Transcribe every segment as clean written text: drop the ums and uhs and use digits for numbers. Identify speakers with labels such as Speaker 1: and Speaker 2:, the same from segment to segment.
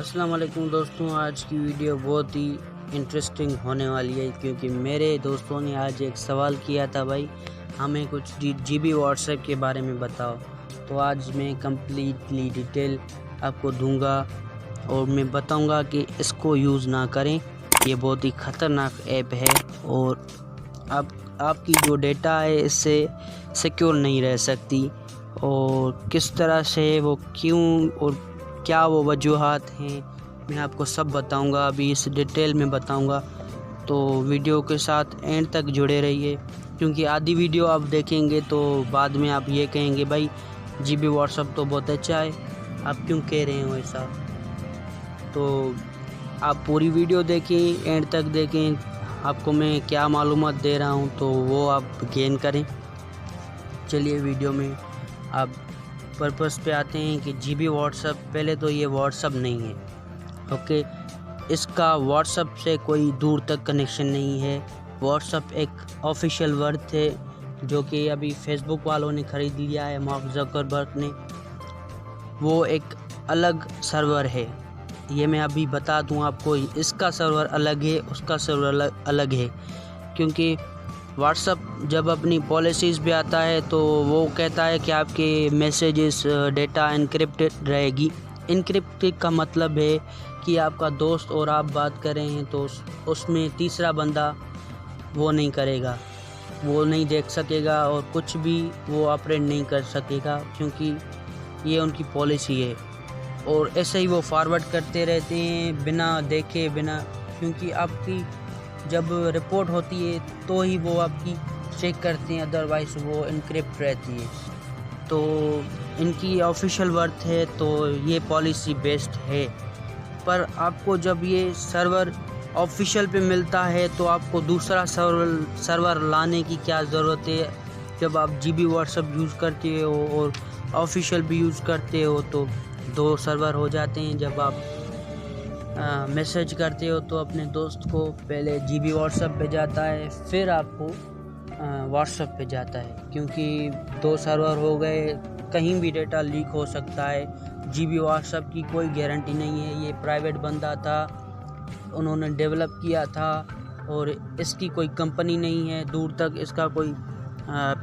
Speaker 1: अस्सलाम वालेकुम दोस्तों, आज की वीडियो बहुत ही इंटरेस्टिंग होने वाली है क्योंकि मेरे दोस्तों ने आज एक सवाल किया था, भाई हमें कुछ जीबी व्हाट्सएप के बारे में बताओ। तो आज मैं कंप्लीटली डिटेल आपको दूंगा और मैं बताऊंगा कि इसको यूज़ ना करें, ये बहुत ही ख़तरनाक ऐप है और आपकी जो डेटा है इससे सिक्योर नहीं रह सकती और किस तरह से वो क्यों और क्या वो वजूहात हैं, मैं आपको सब बताऊंगा, अभी इस डिटेल में बताऊंगा। तो वीडियो के साथ एंड तक जुड़े रहिए क्योंकि आधी वीडियो आप देखेंगे तो बाद में आप ये कहेंगे भाई जीबी व्हाट्सएप तो बहुत अच्छा है, आप क्यों कह रहे हो ऐसा। तो आप पूरी वीडियो देखें, एंड तक देखें, आपको मैं क्या मालूमात दे रहा हूँ तो वो आप गेन करें। चलिए वीडियो में आप पर्पस पे आते हैं कि जीबी व्हाट्सएप, पहले तो ये व्हाट्सएप नहीं है, ओके। इसका व्हाट्सएप से कोई दूर तक कनेक्शन नहीं है। व्हाट्सएप एक ऑफिशियल वर्ड है जो कि अभी फेसबुक वालों ने ख़रीद लिया है, मार्क ज़करबर्ग ने। वो एक अलग सर्वर है, ये मैं अभी बता दूं आपको। इसका सर्वर अलग है, उसका सर्वर अलग है, क्योंकि व्हाट्सएप जब अपनी पॉलिसीज़ पे आता है तो वो कहता है कि आपके मैसेजेस डेटा इनक्रिप्टेड रहेगी। इनक्रिप्टेड का मतलब है कि आपका दोस्त और आप बात कर रहे हैं तो उसमें तीसरा बंदा वो नहीं करेगा, वो नहीं देख सकेगा और कुछ भी वो ऑपरेट नहीं कर सकेगा, क्योंकि ये उनकी पॉलिसी है। और ऐसे ही वो फॉरवर्ड करते रहते हैं बिना देखे, बिना, क्योंकि आपकी जब रिपोर्ट होती है तो ही वो आपकी चेक करते हैं, अदरवाइज़ वो इनक्रिप्ट रहती है। तो इनकी ऑफिशियल वर्थ है तो ये पॉलिसी बेस्ड है। पर आपको जब ये सर्वर ऑफिशियल पे मिलता है तो आपको दूसरा सर्वर लाने की क्या ज़रूरत है। जब आप जीबी व्हाट्सएप यूज़ करते हो और ऑफिशियल भी यूज़ करते हो तो दो सर्वर हो जाते हैं। जब आप मैसेज करते हो तो अपने दोस्त को पहले जीबी व्हाट्सएप पे जाता है, फिर आपको व्हाट्सएप पे जाता है, क्योंकि दो सर्वर हो गए, कहीं भी डेटा लीक हो सकता है। जीबी व्हाट्सएप की कोई गारंटी नहीं है, ये प्राइवेट बंदा था, उन्होंने डेवलप किया था और इसकी कोई कंपनी नहीं है दूर तक, इसका कोई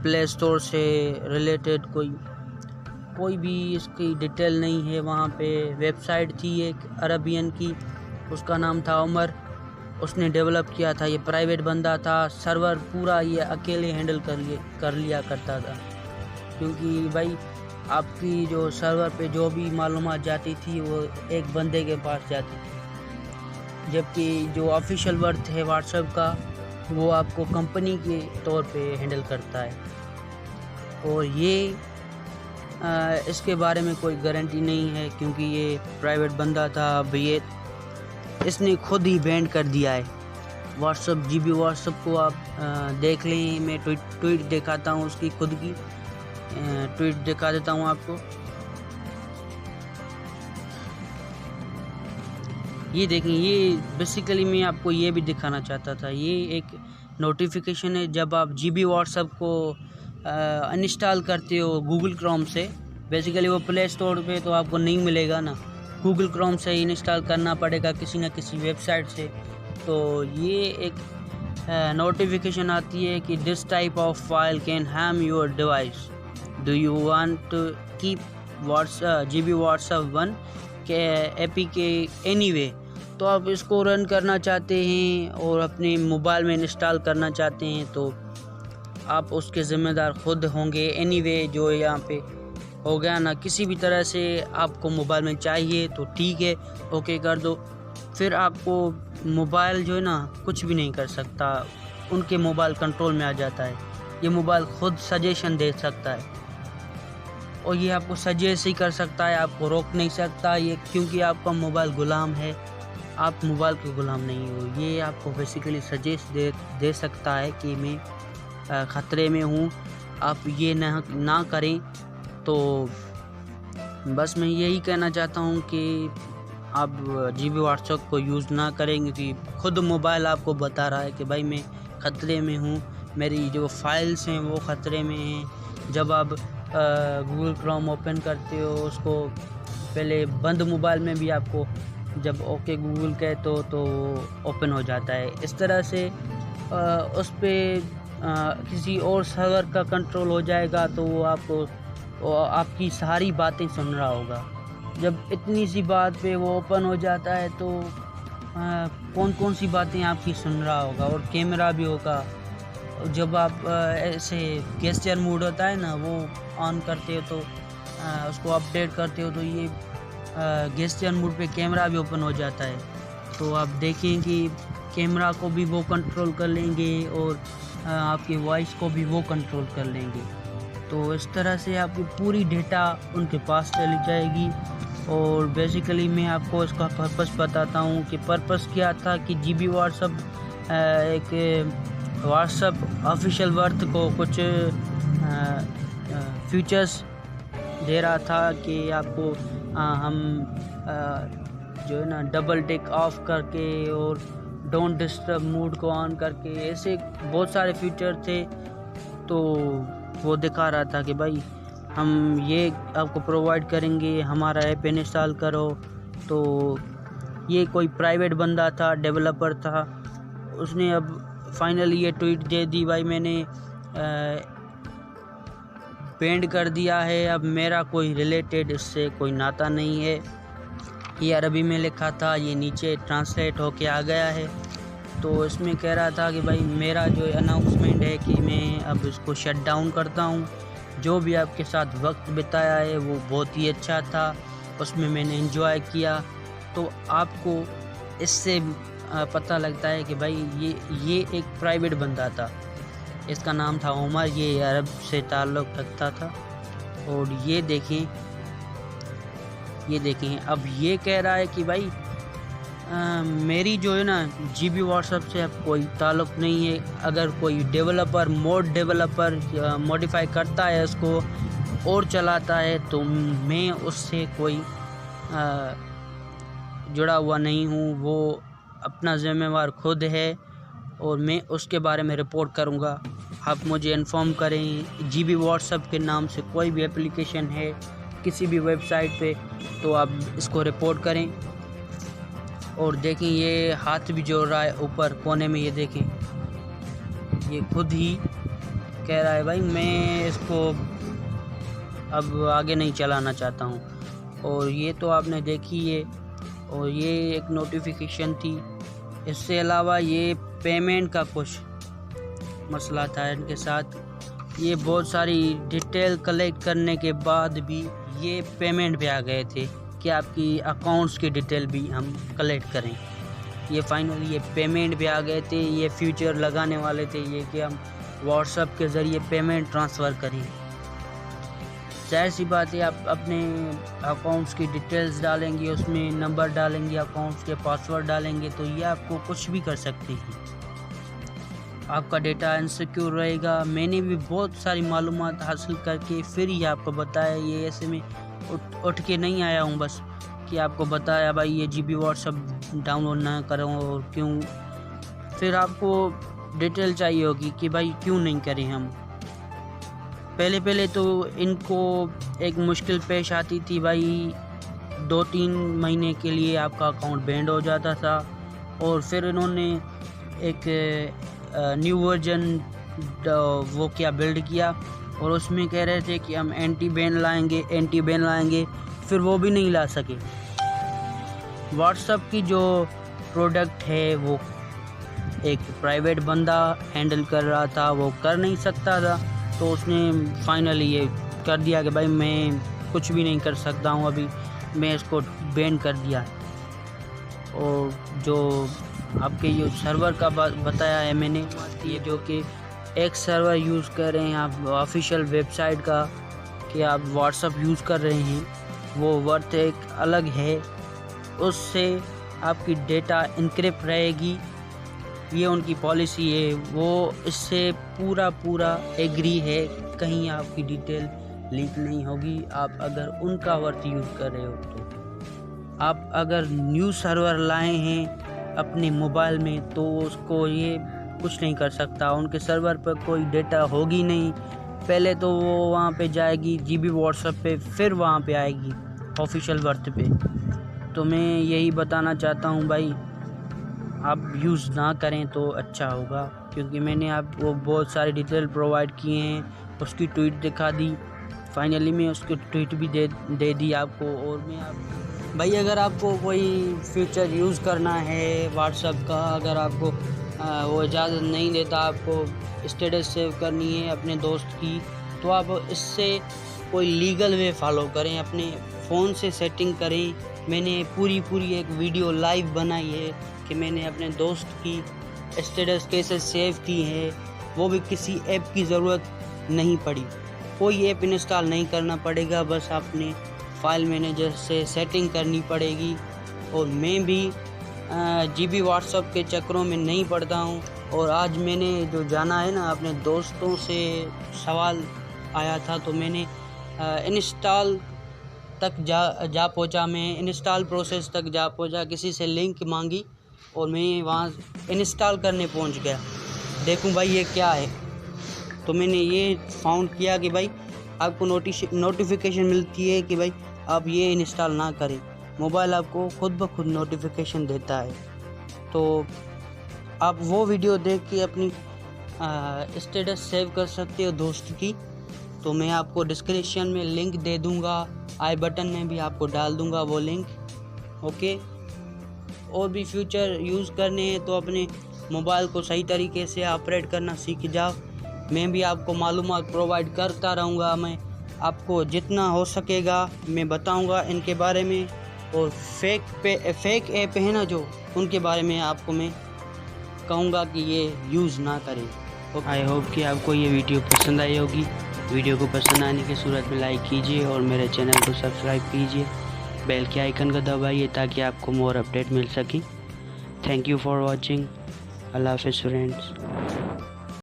Speaker 1: प्ले स्टोर से रिलेटेड कोई भी इसकी डिटेल नहीं है। वहाँ पे वेबसाइट थी एक अरबियन की, उसका नाम था उमर, उसने डेवलप किया था, ये प्राइवेट बंदा था, सर्वर पूरा ये अकेले हैंडल कर लिया करता था, क्योंकि भाई आपकी जो सर्वर पे जो भी मालूमात जाती थी वो एक बंदे के पास जाती थी, जबकि जो ऑफिशियल वर्थ है व्हाट्सएप का वो आपको कंपनी के तौर पे हैंडल करता है। और ये इसके बारे में कोई गारंटी नहीं है, क्योंकि ये प्राइवेट बंदा था, अब ये इसने खुद ही बैंड कर दिया है व्हाट्सएप। जीबी व्हाट्सएप को आप देख लें, मैं ट्वीट दिखाता हूँ, उसकी खुद की ट्वीट दिखा देता हूँ आपको। ये देखें, ये बेसिकली मैं आपको ये भी दिखाना चाहता था, ये एक नोटिफिकेशन है जब आप जीबी व्हाट्सएप को अनइंस्टॉल करते हो गूगल क्रोम से। बेसिकली वो प्ले स्टोर पे तो आपको नहीं मिलेगा ना, गूगल क्रोम से ही इंस्टॉल करना पड़ेगा किसी न किसी वेबसाइट से। तो ये एक नोटिफिकेशन आती है कि this type of file can harm your device, do you want to keep GB WhatsApp one के एपीके एनीवे। तो आप इसको रन करना चाहते हैं और अपने मोबाइल में इंस्टॉल करना चाहते हैं तो आप उसके ज़िम्मेदार खुद होंगे। एनीवे जो यहाँ पे हो गया ना, किसी भी तरह से आपको मोबाइल में चाहिए तो ठीक है, ओके कर दो, फिर आपको मोबाइल जो है ना कुछ भी नहीं कर सकता, उनके मोबाइल कंट्रोल में आ जाता है। ये मोबाइल खुद सजेशन दे सकता है और ये आपको सजेस्ट ही कर सकता है, आपको रोक नहीं सकता ये, क्योंकि आपका मोबाइल गुलाम है, आप मोबाइल के गुलाम नहीं हो। ये आपको बेसिकली सजेस्ट दे सकता है कि मैं ख़तरे में हूँ, आप ये ना करें। तो बस मैं यही कहना चाहता हूँ कि आप जीबी व्हाट्सएप को यूज़ ना करें, क्योंकि खुद मोबाइल आपको बता रहा है कि भाई मैं ख़तरे में हूँ, मेरी जो फाइल्स हैं वो ख़तरे में हैं। जब आप गूगल क्रोम ओपन करते हो उसको पहले बंद मोबाइल में भी आपको जब ओके गूगल कहे तो वो ओपन हो जाता है। इस तरह से उस पर किसी और सर्वर का कंट्रोल हो जाएगा तो वो आपकी सारी बातें सुन रहा होगा। जब इतनी सी बात पे वो ओपन हो जाता है तो कौन कौन सी बातें आपकी सुन रहा होगा, और कैमरा भी होगा। जब आप ऐसे गेस्चर मोड होता है ना, वो ऑन करते हो तो उसको अपडेट करते हो तो ये गेस्चर मोड पे कैमरा भी ओपन हो जाता है। तो आप देखें कि कैमरा को भी वो कंट्रोल कर लेंगे और आपकी वॉइस को भी वो कंट्रोल कर लेंगे। तो इस तरह से आपकी पूरी डेटा उनके पास चली जाएगी। और बेसिकली मैं आपको इसका पर्पस बताता हूँ कि पर्पस क्या था कि GB व्हाट्सअप एक व्हाट्सअप ऑफिशियल वर्थ को कुछ फीचर्स दे रहा था कि आपको हम जो है ना डबल टिक ऑफ करके और डोंट डिस्टर्ब मोड को ऑन करके, ऐसे बहुत सारे फीचर थे। तो वो दिखा रहा था कि भाई हम ये आपको प्रोवाइड करेंगे, हमारा ऐप इंस्टॉल करो। तो ये कोई प्राइवेट बंदा था, डेवलपर था, उसने अब फाइनली ये ट्वीट दे दी, भाई मैंने पेंड कर दिया है, अब मेरा कोई रिलेटेड इससे कोई नाता नहीं है। ये अरबी में लिखा था, ये नीचे ट्रांसलेट होके आ गया है। तो इसमें कह रहा था कि भाई मेरा जो अनाउंसमेंट है कि मैं अब इसको शट डाउन करता हूँ। जो भी आपके साथ वक्त बिताया है वो बहुत ही अच्छा था, उसमें मैंने एंजॉय किया। तो आपको इससे पता लगता है कि भाई ये एक प्राइवेट बंदा था, इसका नाम था उमर, ये अरब से ताल्लुक़ रखता था। और ये देखें अब ये कह रहा है कि भाई मेरी जो है ना GB व्हाट्सअप से अब कोई ताल्लुक़ नहीं है। अगर कोई डेवलपर मॉडिफाई करता है इसको और चलाता है तो मैं उससे कोई जुड़ा हुआ नहीं हूँ, वो अपना ज़िम्मेवार खुद है और मैं उसके बारे में रिपोर्ट करूँगा। आप मुझे इन्फॉर्म करें, GB व्हाट्सअप के नाम से कोई भी एप्लीकेशन है किसी भी वेबसाइट पे तो आप इसको रिपोर्ट करें। और देखें ये हाथ भी जोड़ रहा है ऊपर कोने में, ये देखें, ये खुद ही कह रहा है भाई मैं इसको अब आगे नहीं चलाना चाहता हूँ। और ये तो आपने देखी है, और ये एक नोटिफिकेशन थी। इसके अलावा ये पेमेंट का कुछ मसला था इनके साथ। ये बहुत सारी डिटेल कलेक्ट करने के बाद भी ये पेमेंट पे आ गए थे कि आपकी अकाउंट्स की डिटेल भी हम कलेक्ट करें। ये फाइनली ये पेमेंट पे आ गए थे। ये फ्यूचर लगाने वाले थे ये कि हम व्हाट्सएप के ज़रिए पेमेंट ट्रांसफ़र करें। जाहिर सी बात है, आप अपने अकाउंट्स की डिटेल्स डालेंगे, उसमें नंबर डालेंगे, अकाउंट्स के पासवर्ड डालेंगे तो ये आपको कुछ भी कर सकते हैं, आपका डेटा इनसिक्योर रहेगा। मैंने भी बहुत सारी मालूमात हासिल करके फिर ही आपको बताया, ये ऐसे में उठ के नहीं आया हूँ बस कि आपको बताया भाई ये GB व्हाट्सएप डाउनलोड ना करो और क्यों। फिर आपको डिटेल चाहिए होगी कि भाई क्यों नहीं करें हम। पहले तो इनको एक मुश्किल पेश आती थी, भाई 2-3 महीने के लिए आपका अकाउंट बैंड हो जाता था। और फिर इन्होंने एक न्यू वर्जन वो क्या बिल्ड किया और उसमें कह रहे थे कि हम एंटी बैन लाएंगे, फिर वो भी नहीं ला सके। व्हाट्सएप की जो प्रोडक्ट है वो एक प्राइवेट बंदा हैंडल कर रहा था, वो कर नहीं सकता था, तो उसने फाइनली ये कर दिया कि भाई मैं कुछ भी नहीं कर सकता हूँ, अभी मैं इसको बैन कर दिया। और जो आपके ये सर्वर का बताया है मैंने, ये जो कि एक सर्वर यूज़ कर रहे हैं आप ऑफिशियल वेबसाइट का कि आप व्हाट्सएप यूज़ कर रहे हैं, वो वर्थ एक अलग है, उससे आपकी डेटा इनक्रिप्ट रहेगी, ये उनकी पॉलिसी है। वो इससे पूरा एग्री है, कहीं आपकी डिटेल लीक नहीं होगी आप अगर उनका वर्थ यूज़ कर रहे हो। तो आप अगर न्यू सर्वर लाए हैं अपने मोबाइल में तो उसको ये कुछ नहीं कर सकता, उनके सर्वर पर कोई डेटा होगी नहीं। पहले तो वो वहाँ पे जाएगी GB व्हाट्सएप पे, फिर वहाँ पे आएगी ऑफिशियल वर्थ पे। तो मैं यही बताना चाहता हूँ भाई, आप यूज़ ना करें तो अच्छा होगा, क्योंकि मैंने आपको बहुत सारे डिटेल प्रोवाइड किए हैं, उसकी ट्वीट दिखा दी, फाइनली मैं उसकी ट्वीट भी दे दी आपको। और मैं आप भाई, अगर आपको कोई फीचर यूज़ करना है व्हाट्सएप का, अगर आपको वो इजाज़त नहीं देता आपको स्टेटस सेव करनी है अपने दोस्त की, तो आप इससे कोई लीगल वे फॉलो करें, अपने फ़ोन से सेटिंग करें। मैंने पूरी एक वीडियो लाइव बनाई है कि मैंने अपने दोस्त की स्टेटस कैसे सेव की है, वो भी किसी ऐप की ज़रूरत नहीं पड़ी, कोई ऐप इंस्टॉल नहीं करना पड़ेगा, बस अपने फाइल मैनेजर से सेटिंग करनी पड़ेगी। और मैं भी जीबी व्हाट्सएप के चक्करों में नहीं पड़ता हूँ। और आज मैंने जो जाना है ना, अपने दोस्तों से सवाल आया था, तो मैंने इंस्टॉल तक जा पहुँचा, मैं इंस्टॉल प्रोसेस तक जा पहुँचा, किसी से लिंक मांगी और मैं वहाँ इंस्टॉल करने पहुँच गया, देखूँ भाई ये क्या है। तो मैंने ये फाउंड किया कि भाई आपको नोटिफिकेशन मिलती है कि भाई आप ये इंस्टॉल ना करें, मोबाइल आपको खुद ब खुद नोटिफिकेशन देता है। तो आप वो वीडियो देख के अपनी स्टेटस सेव कर सकते हो दोस्त की। तो मैं आपको डिस्क्रिप्शन में लिंक दे दूंगा, आई बटन में भी आपको डाल दूंगा वो लिंक, ओके। और भी फ्यूचर यूज़ करने हैं तो अपने मोबाइल को सही तरीके से ऑपरेट करना सीख जाओ। मैं भी आपको मालूमात प्रोवाइड करता रहूँगा, मैं आपको जितना हो सकेगा मैं बताऊँगा इनके बारे में। और फेक ऐप है ना जो, उनके बारे में आपको मैं कहूँगा कि ये यूज़ ना करें। आई होप कि आपको ये वीडियो पसंद आई होगी। वीडियो को पसंद आने की सूरत में लाइक कीजिए और मेरे चैनल को सब्सक्राइब कीजिए, बेल के आइकन को दबाइए ताकि आपको मोर अपडेट मिल सके। Thank you for watching. अल्लाह हाफ़िज़ फ्रेंड्स।